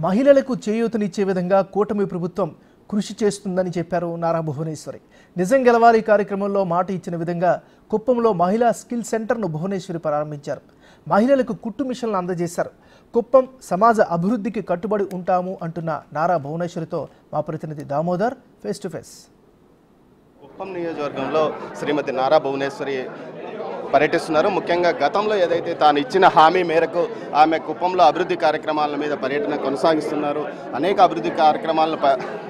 మహిళలకు చేయూతనిచ్చే విధంగా కూటమి ప్రభుత్వం కృషి చేస్తుందని చెప్పారు నారా భువనేశ్వరి. నిజం గెలవాలి కార్యక్రమంలో మాట ఇచ్చిన విధంగా కుప్పంలో మహిళా స్కిల్ సెంటర్ను భువనేశ్వరి ప్రారంభించారు. మహిళలకు కుట్టు మిషన్లు అందజేశారు. కుప్పం సమాజ అభివృద్ధికి కట్టుబడి ఉంటాము అంటున్న నారా భువనేశ్వరితో మా ప్రతినిధి Damodar face to face. Kuppam నియోజకవర్గంలో శ్రీమతి నారా భువనేశ్వరి పర్యటిస్తున్నారు. ముఖ్యంగా గతంలో ఏదైతే తాను ఇచ్చిన హామీ మేరకు ఆమె కుప్పంలో అభివృద్ధి కార్యక్రమాల మీద పర్యటన కొనసాగిస్తున్నారు. అనేక అభివృద్ధి కార్యక్రమాలను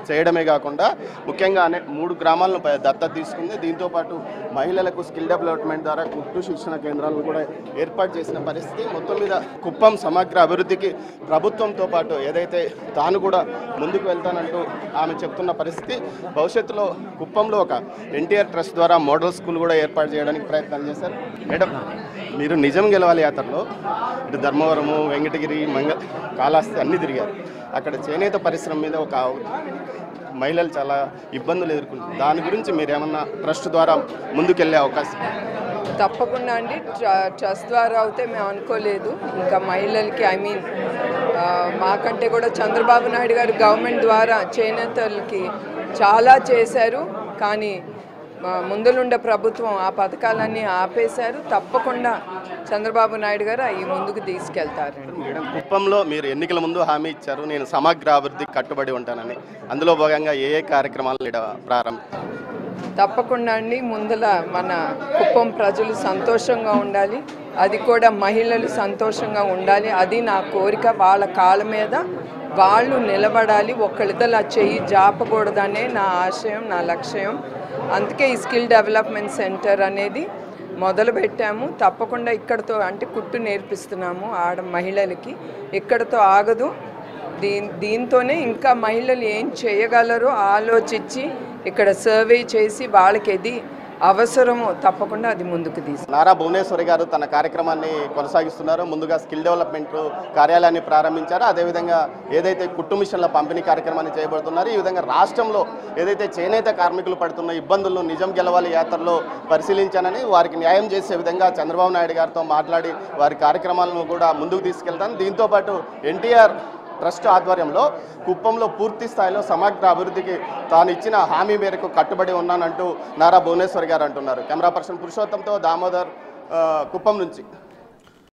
చేయడమే కాకుండా ముఖ్యంగా 3 గ్రామాలను దత్తత తీసుకుంది. దీంతోపాటు మహిళలకు స్కిల్ డెవలప్మెంట్ ద్వారా కుట్టు శిక్షణ కేంద్రాలను కూడా ఏర్పాటు చేసిన పరిస్థితి. మొత్తం మీద కుప్పం సమగ్ర అభివృద్ధికి ప్రభుత్వంతో పాటు ఏదైతే తాను కూడా ముందుకు వెళ్తానంటూ ఆమె చెప్తున్న పరిస్థితి. భవిష్యత్తులో కుప్పంలో ఒక ఎన్టీఆర్ ట్రస్ట్ ద్వారా మోడల్ స్కూల్ కూడా ఏర్పాటు చేయడానికి ప్రయత్నాలు చేశారు. మేడం, మీరు నిజం గెలవాలి యాత్రలో ఇటు ధర్మవరము, వెంకటగిరి, కాళహస్తి అన్నీ తిరిగారు. అక్కడ చేనేత పరిశ్రమ మీద ఒక మహిళలు చాలా ఇబ్బందులు ఎదుర్కొంటారు. దాని గురించి మీరు ఏమన్నా ట్రస్ట్ ద్వారా ముందుకెళ్ళే అవకాశం? తప్పకుండా అండి. ట్రస్ట్ ద్వారా అయితే మేము అనుకోలేదు. ఇంకా మహిళలకి మాకంటే కూడా చంద్రబాబు నాయుడు గారు గవర్నమెంట్ ద్వారా చేనేతలకి చాలా చేశారు. కానీ ముందులుండే ప్రభుత్వం ఆ పథకాలన్నీ ఆపేశారు. తప్పకుండా చంద్రబాబు నాయుడు గారు అవి ముందుకు తీసుకెళ్తారు. మేడం, కుప్పంలో మీరు ఎన్నికల ముందు హామీ ఇచ్చారు, నేను సమగ్ర అభివృద్ధికి కట్టుబడి ఉంటానని. అందులో భాగంగా ఏ కార్యక్రమాలు ప్రారంభించారు? తప్పకుండా అండి. ముందల మన కుప్పం ప్రజలు సంతోషంగా ఉండాలి, అది కూడా మహిళలు సంతోషంగా ఉండాలి. అది నా కోరిక. వాళ్ళ కాళ్ళ మీద వాళ్ళు నిలబడాలి. ఒకళ్ళిద్దరు చెయ్యి జాపకూడదనే నా ఆశయం, నా లక్ష్యం. అందుకే ఈ స్కిల్ డెవలప్మెంట్ సెంటర్ అనేది మొదలుపెట్టాము. తప్పకుండా ఇక్కడతో కుట్టు నేర్పిస్తున్నాము మహిళలకి. ఇక్కడతో ఆగదు. దీంతోనే ఇంకా మహిళలు ఏం చేయగలరో ఆలోచించి ఇక్కడ సర్వే చేసి వాళ్ళకి ఏది అవసరమో తప్పకుండా అది ముందుకు తీసుకు. నారా భువనేశ్వరి గారు తన కార్యక్రమాన్ని కొనసాగిస్తున్నారు. ముందుగా స్కిల్ డెవలప్మెంట్ కార్యాలయాన్ని ప్రారంభించారు. అదేవిధంగా ఏదైతే కుట్టు మిషన్ల పంపిణీ కార్యక్రమాన్ని చేయబడుతున్నారు. ఈ విధంగా రాష్ట్రంలో ఏదైతే చేనేత కార్మికులు పడుతున్న ఇబ్బందులను నిజం గెలవాలి యాత్రలో పరిశీలించానని, వారికి న్యాయం చేసే విధంగా చంద్రబాబు నాయుడు గారితో మాట్లాడి వారి కార్యక్రమాలను కూడా ముందుకు తీసుకెళ్తాను. దీంతోపాటు ఎన్టీఆర్ ట్రస్ట్ ఆధ్వర్యంలో కుప్పంలో పూర్తి స్థాయిలో సమగ్ర అభివృద్ధికి తాను ఇచ్చిన హామీ మేరకు కట్టుబడి ఉన్నానంటూ నారా భువనేశ్వరి గారు అంటున్నారు. కెమెరా పర్సన్ పురుషోత్తంతో దామోదర్, కుప్పం నుంచి.